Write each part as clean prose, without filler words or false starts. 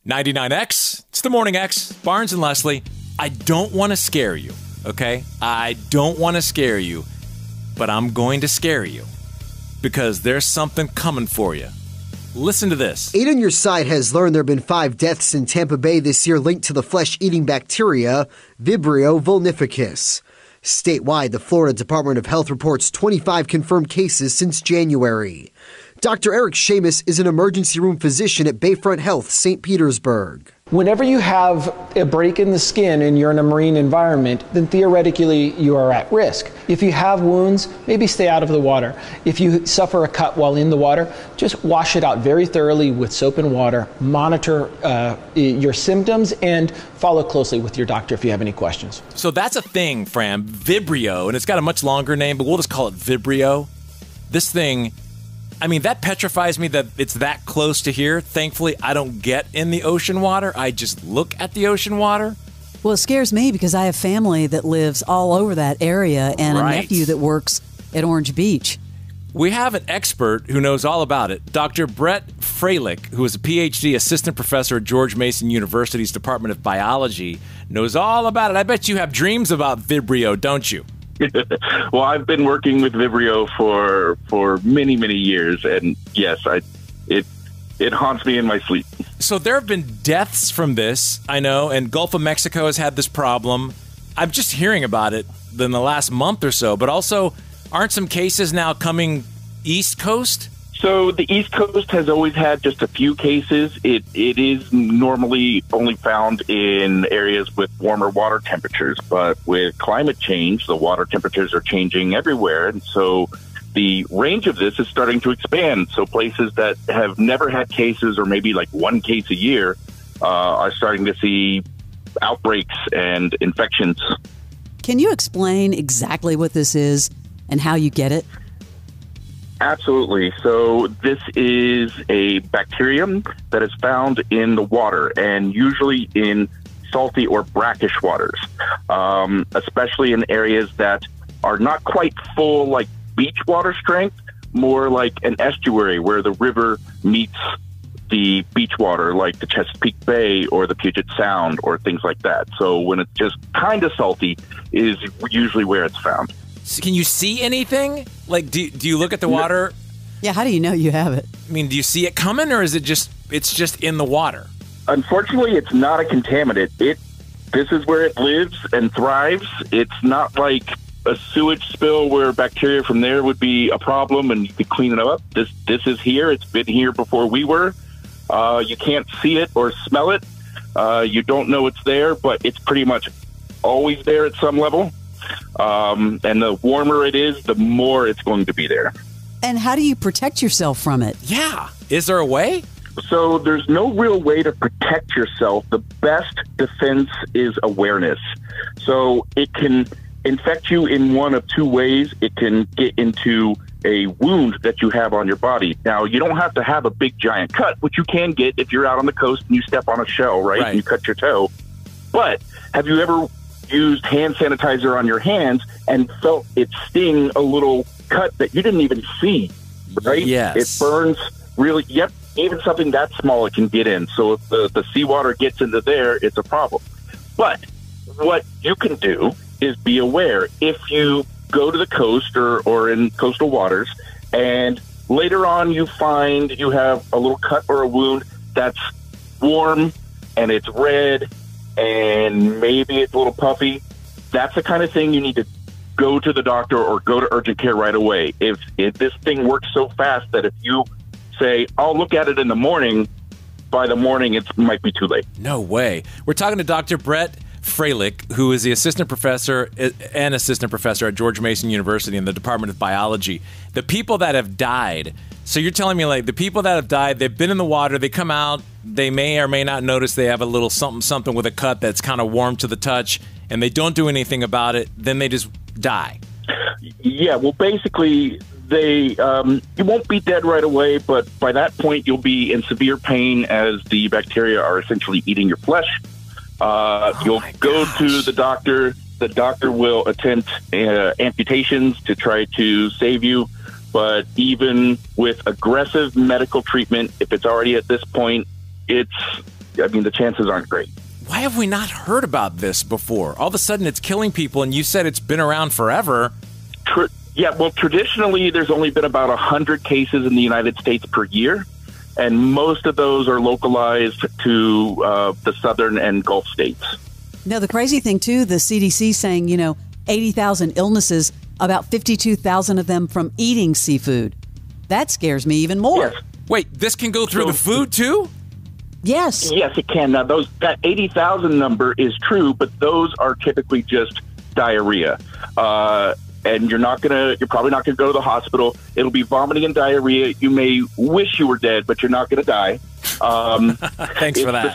99X, it's the Morning X, Barnes and Leslie. I don't want to scare you, okay? I don't want to scare you, but I'm going to scare you because there's something coming for you. Listen to this. 8 on Your Side has learned there have been 5 deaths in Tampa Bay this year linked to the flesh-eating bacteria Vibrio vulnificus. Statewide, the Florida Department of Health reports 25 confirmed cases since January. Dr. Eric Seamus is an emergency room physician at Bayfront Health, St. Petersburg. Whenever you have a break in the skin and you're in a marine environment, then theoretically you are at risk. If you have wounds, maybe stay out of the water. If you suffer a cut while in the water, just wash it out very thoroughly with soap and water. Monitor your symptoms and follow closely with your doctor if you have any questions. So that's a thing, Fram, Vibrio, and it's got a much longer name, but we'll just call it Vibrio. This thing, I mean, that petrifies me that it's that close to here. Thankfully, I don't get in the ocean water. I just look at the ocean water. Well, it scares me because I have family that lives all over that area and Right. a nephew that works at Orange Beach. We have an expert who knows all about it, Dr. Brett Froelich, who is a Ph.D. assistant professor at George Mason University's Department of Biology, knows all about it. I bet you have dreams about Vibrio, don't you? Well, I've been working with Vibrio for many, many years, and yes, it haunts me in my sleep. So there have been deaths from this, I know, and Gulf of Mexico has had this problem. I'm just hearing about it in the last month or so, but also aren't some cases now coming East Coast? So the East Coast has always had just a few cases. It is normally only found in areas with warmer water temperatures, but with climate change, the water temperatures are changing everywhere, and so the range of this is starting to expand. So places that have never had cases or maybe like one case a year are starting to see outbreaks and infections. Can you explain exactly what this is and how you get it? Absolutely. So this is a bacterium that is found in the water and usually in salty or brackish waters, especially in areas that are not quite full like beach water strength, more like an estuary where the river meets the beach water, like the Chesapeake Bay or the Puget Sound or things like that. So when it's just kind of salty is usually where it's found. So can you see anything? Like, do you look at the water? Yeah, how do you know you have it? I mean, do you see it coming, or is it just in the water? Unfortunately, it's not a contaminant. This is where it lives and thrives. It's not like a sewage spill where bacteria from there would be a problem and you could clean it up. This is here. It's been here before we were. You can't see it or smell it. You don't know it's there, but it's pretty much always there at some level. And the warmer it is, the more it's going to be there. And how do you protect yourself from it? Yeah. Is there a way? So there's no real way to protect yourself. The best defense is awareness. So it can infect you in one of two ways. It can get into a wound that you have on your body. Now, you don't have to have a big giant cut, which you can get if you're out on the coast and you step on a shell, right? And you cut your toe. But have you ever used hand sanitizer on your hands and felt it sting a little cut that you didn't even see, right? Yes. It burns really, yep, even something that small it can get in. So if the seawater gets into there, it's a problem. But what you can do is be aware. If you go to the coast or in coastal waters and later on you find you have a little cut or a wound that's warm and it's red and maybe it's a little puffy, that's the kind of thing you need to go to the doctor or go to urgent care right away. If this thing works so fast that if you say, I'll look at it in the morning, by the morning it might be too late. No way. We're talking to Dr. Brett Froelich, who is the assistant professor at George Mason University in the Department of Biology. The people that have died, so you're telling me like the people that have died, they've been in the water, they come out, they may or may not notice they have a little something with a cut that's kind of warm to the touch, and they don't do anything about it, then they just die. Yeah, well, basically, you won't be dead right away, but by that point, you'll be in severe pain as the bacteria are essentially eating your flesh. You'll go to the doctor. The doctor will attempt amputations to try to save you. But even with aggressive medical treatment, if it's already at this point, it's the chances aren't great. Why have we not heard about this before? All of a sudden it's killing people, and you said it's been around forever. Traditionally, there's only been about 100 cases in the United States per year, and most of those are localized to the southern and Gulf states. No, the crazy thing, too, the CDC saying, 80,000 illnesses, about 52,000 of them from eating seafood. That scares me even more. Yes. Wait, this can go through the food, too? Yes. Yes, it can. Now, that 80,000 number is true, but those are typically just diarrhea. And you're probably not gonna go to the hospital. It'll be vomiting and diarrhea. You may wish you were dead, but you're not gonna die. Thanks for that.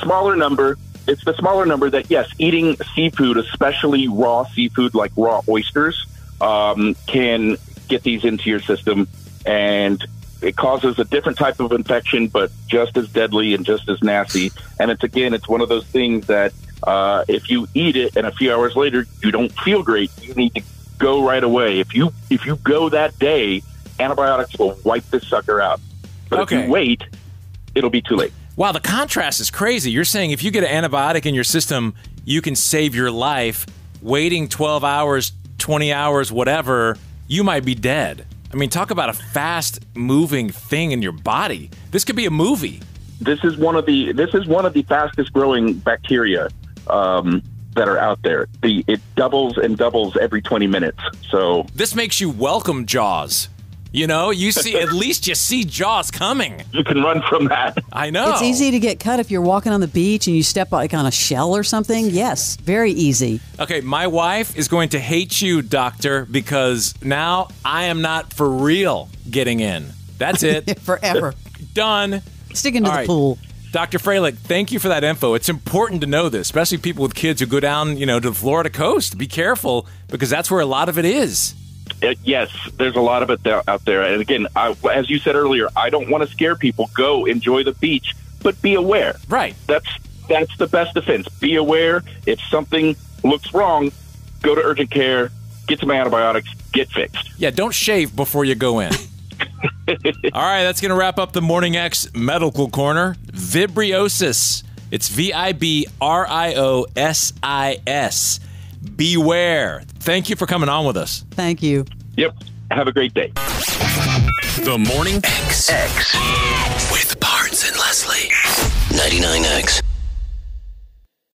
It's the smaller number that, yes, eating seafood, especially raw seafood like raw oysters, can get these into your system, and it causes a different type of infection, but just as deadly and just as nasty. And it's one of those things that if you eat it and a few hours later you don't feel great, you need to go right away. If you go that day, antibiotics will wipe this sucker out. But if you wait, it'll be too late. Wow, the contrast is crazy. You're saying if you get an antibiotic in your system, you can save your life. Waiting 12 hours, 20 hours, whatever, you might be dead. I mean, talk about a fast-moving thing in your body. This could be a movie. This is one of the fastest-growing bacteria that are out there. It doubles and doubles every 20 minutes. So this makes you welcome Jaws. You see, at least you see Jaws coming. You can run from that. I know. It's easy to get cut if you're walking on the beach and you step like on a shell or something. Yes, very easy. Okay, my wife is going to hate you, doctor, because now I am not for real getting in. That's it. Forever. Done. Sticking to the pool. Dr. Froelich, thank you for that info. It's important to know this, especially people with kids who go down, to the Florida coast. Be careful, because that's where a lot of it is. Yes, there's a lot of it out there. And again, as you said earlier, I don't want to scare people. Go enjoy the beach, but be aware. Right. That's the best defense. Be aware. If something looks wrong, go to urgent care, get some antibiotics, get fixed. Yeah, don't shave before you go in. All right, that's going to wrap up the Morning X Medical Corner. Vibriosis. It's Vibriosis. Beware. Thank you for coming on with us. Thank you. Yep. Have a great day. The Morning X with Barnes and Leslie. 99X.